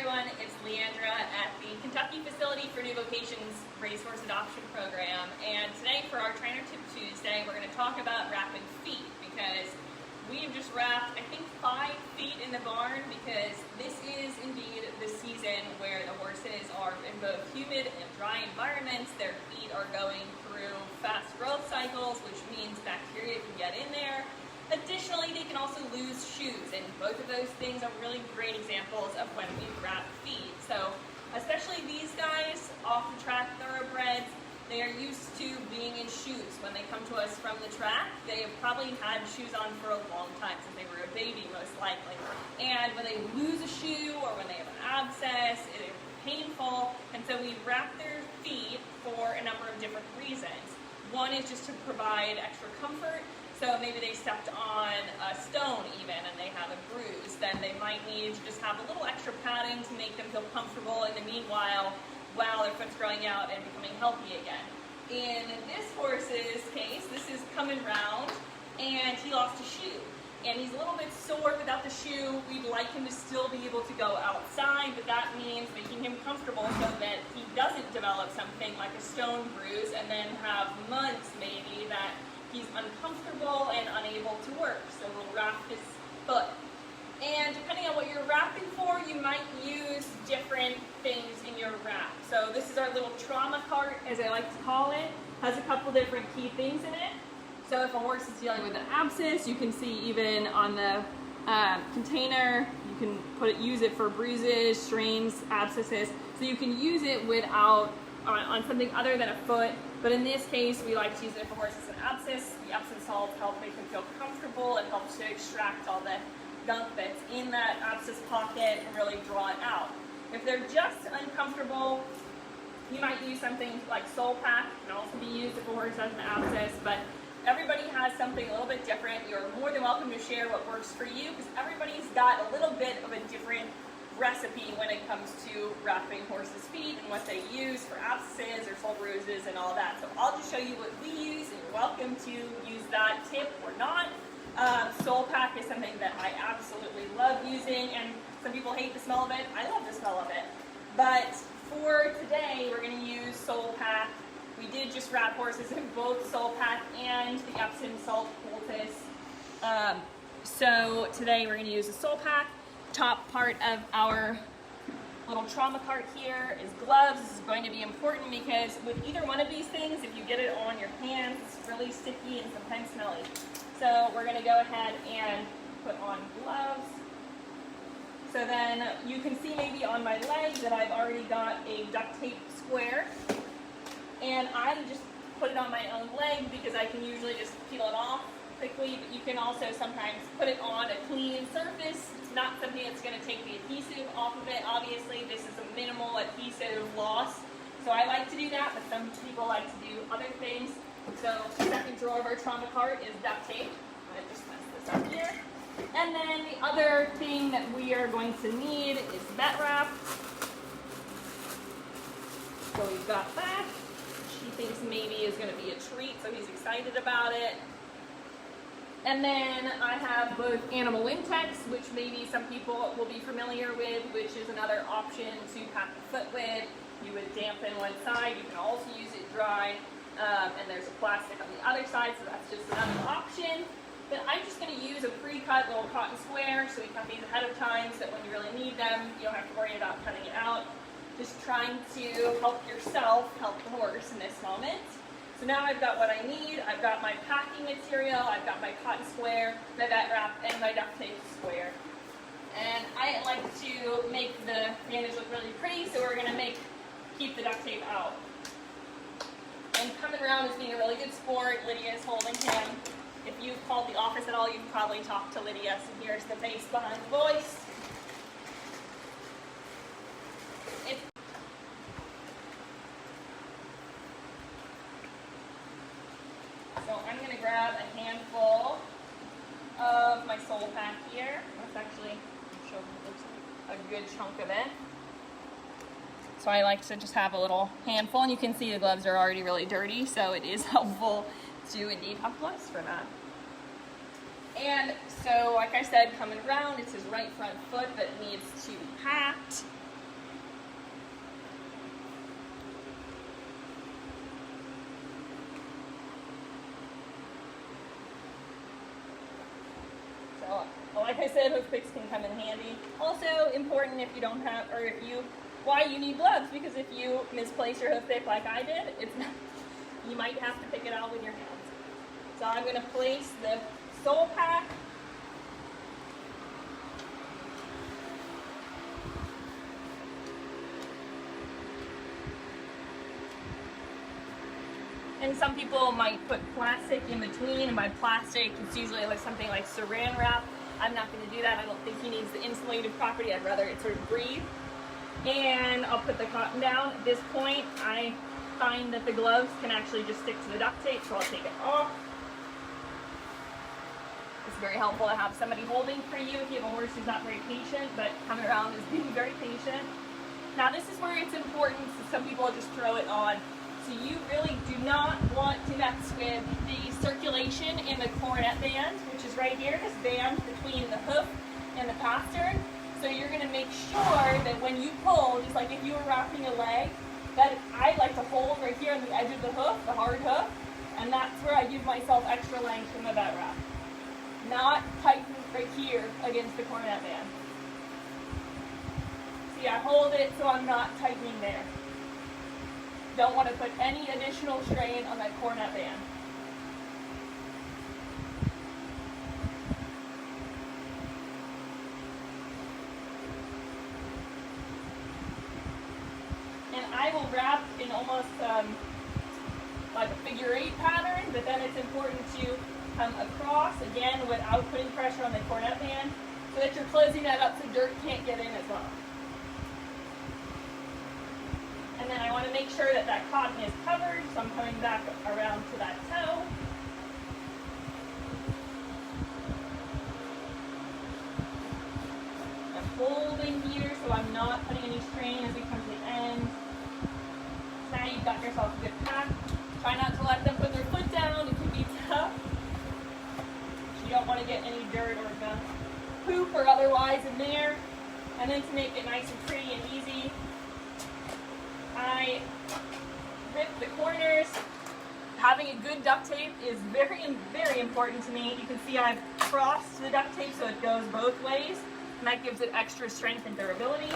everyone, it's Leandra at the Kentucky facility for New Vocations Racehorse Adoption Program, and today for our Trainer Tip Tuesday we're going to talk about wrapping feet, because we've just wrapped I think 5 feet in the barn, because this is indeed the season where the horses are in both humid and dry environments. Their feet are going through fast growth cycles, which means bacteria can get in there. Additionally, they can also lose shoes, and both of those things are really great examples of when we wrap feet. So, especially these guys, off-the-track thoroughbreds, they are used to being in shoes. When they come to us from the track, they have probably had shoes on for a long time, since they were a baby most likely. And when they lose a shoe or when they have an abscess, it is painful, and so we wrap their feet for a number of different reasons. One is just to provide extra comfort. So maybe they stepped on a stone even and they have a bruise, then they might need to just have a little extra padding to make them feel comfortable in the meanwhile while their foot's growing out and becoming healthy again. In this horse's case, this is coming round and he lost a shoe. And he's a little bit sore without the shoe. We'd like him to still be able to go outside, but that means making him comfortable so that he doesn't develop something like a stone bruise and then have months maybe that he's uncomfortable and unable to work. So we'll wrap his foot. And depending on what you're wrapping for, you might use different things in your wrap. So this is our little trauma cart, as I like to call it. Has a couple different key things in it. So if a horse is dealing with an abscess, you can see even on the container, you can use it for bruises, strains, abscesses. So you can use it without on something other than a foot. But in this case, we like to use it if a horse has an abscess. The Epsom salt helps make them feel comfortable. It helps to extract all the gunk that's in that abscess pocket and really draw it out. If they're just uncomfortable, you might use something like Soul Pack. It can also be used if a horse has an abscess, but everybody has something a little bit different. You're more than welcome to share what works for you, because everybody's got a little bit of a different recipe when it comes to wrapping horses' feet and what they use for abscesses or sole bruises and all that. So I'll just show you what we use, and you're welcome to use that tip or not. Soul Pack is something that I absolutely love using, and some people hate the smell of it. I love the smell of it. But for today, we're going to use Soul Pack. We did just wrap horses in both Soul Pack and the Epsom salt poultice. So today we're going to use the Soul Pack. Top part of our little trauma cart here is gloves. This is going to be important because with either one of these things, if you get it on your hands, it's really sticky and sometimes smelly. So we're going to go ahead and put on gloves. So then you can see maybe on my leg that I've already got a duct tape square. And I just put it on my own leg because I can usually just peel it off quickly, but you can also sometimes put it on a clean surface. It's not something that's going to take the adhesive off of it. Obviously, this is a minimal adhesive loss, so I like to do that, but some people like to do other things. So the second drawer of our trauma cart is duct tape. I'm going to just mess this up here. And then the other thing that we are going to need is vet wrap. So we've got that. She thinks maybe is going to be a treat, so he's excited about it. And then I have both animal Intex, which maybe some people will be familiar with, which is another option to pack the foot with. You would dampen one side. You can also use it dry. And there's a plastic on the other side, so that's just another option. But I'm just going to use a pre-cut little cotton square, so we cut these ahead of time so that when you really need them, you don't have to worry about cutting it out. Just trying to help yourself help the horse in this moment. So now I've got what I need. I've got my packing material, I've got my cotton square, my vet wrap, and my duct tape square. And I like to make the bandage look really pretty, so we're going to keep the duct tape out. And coming around is being a really good sport. Lydia is holding him. If you've called the office at all, you've probably talked to Lydia, so here's the face behind the voice. So I'm going to grab a handful of my Soul Pack here. That's actually a good chunk of it. So I like to just have a little handful, and you can see the gloves are already really dirty, so it is helpful to indeed have gloves for that. And so, like I said, coming around, it's his right front foot that needs to be packed. like I said, hoof picks can come in handy. Also important if you don't have, or if you, why you need gloves, because if you misplace your hoof pick like I did, it's not, you might have to pick it out with your hands. So I'm going to place the sole pack and some people might put plastic in between, and by plastic it's usually like something like saran wrap. I'm not going to do that. I don't think he needs the insulative property. I'd rather it sort of breathe. And I'll put the cotton down. At this point, I find that the gloves can actually just stick to the duct tape, so I'll take it off. It's very helpful to have somebody holding for you if you have a horse who's not very patient, but coming around is being very patient. Now this is where it's important, so some people just throw it on. So you really do not want to mess with the circulation in the coronet band, which is right here, this band between the hoof and the pastern. So you're going to make sure that when you pull, just like if you were wrapping a leg, that I like to hold right here on the edge of the hoof, the hard hoof, and that's where I give myself extra length in the vet wrap. Not tighten right here against the coronet band. See, I hold it so I'm not tightening there. Don't want to put any additional strain on that coronet band. And I will wrap in almost like a figure-8 pattern, but then it's important to come across, again, without putting pressure on the coronet band, so that you're closing that up so dirt can't get in as well. And then I want to make sure that that cotton is covered, so I'm coming back around to that toe. I'm holding here so I'm not putting any strain as we come to the end. So now you've got yourself a good pack. Try not to let them put their foot down, it can be tough. You don't want to get any dirt or poop or otherwise in there. And then to make it nice and pretty and easy, I rip the corners. Having a good duct tape is very, very important to me. You can see I've crossed the duct tape so it goes both ways, and that gives it extra strength and durability.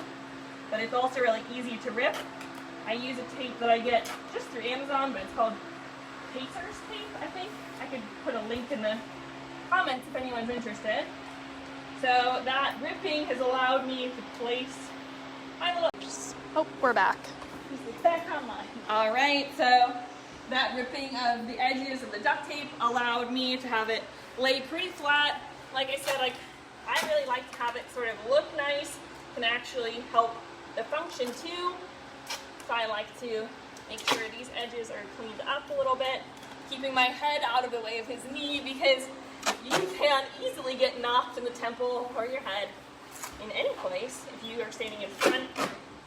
But it's also really easy to rip. I use a tape that I get just through Amazon, but it's called Pacers tape, I think. I could put a link in the comments if anyone's interested. So that ripping has allowed me to place my little... Oh, we're back. Back online. All right, so that ripping of the edges of the duct tape allowed me to have it lay pretty flat. Like I said, I really like to have it sort of look nice, can actually help the function too. So I like to make sure these edges are cleaned up a little bit, keeping my head out of the way of his knee, because you can easily get knocked in the temple or your head in any place if you are standing in front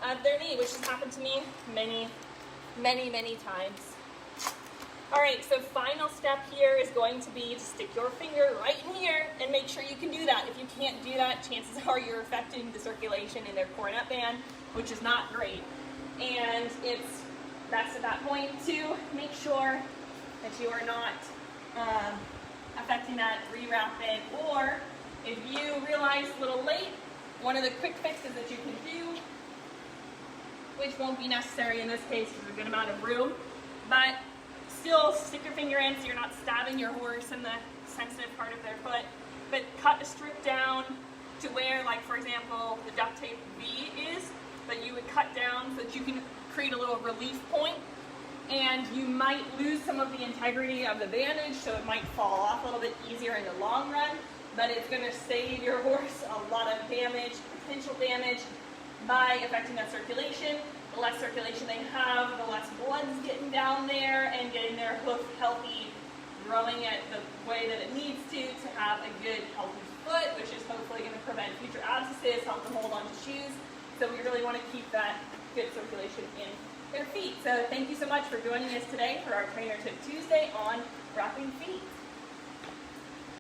of their knee, which has happened to me many, many, many times. All right, so final step here is going to be to stick your finger right in here and make sure you can do that. If you can't do that, chances are you're affecting the circulation in their coronet band, which is not great. And it's best at that point to make sure that you are not affecting that, rewrap it, or if you realize a little late, one of the quick fixes that you can do, which won't be necessary in this case because there's a good amount of room, but still stick your finger in so you're not stabbing your horse in the sensitive part of their foot, but cut a strip down to where, like for example, the duct tape V is, but you would cut down so that you can create a little relief point, and you might lose some of the integrity of the bandage, so it might fall off a little bit easier in the long run, but it's going to save your horse a lot of damage, potential damage, by affecting that circulation. The less circulation they have, the less blood's getting down there and getting their hoof healthy, growing it the way that it needs to have a good healthy foot, which is hopefully going to prevent future abscesses, help them hold on to shoes. So we really want to keep that good circulation in their feet. So thank you so much for joining us today for our Trainer Tip Tuesday on wrapping feet.